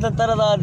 70,000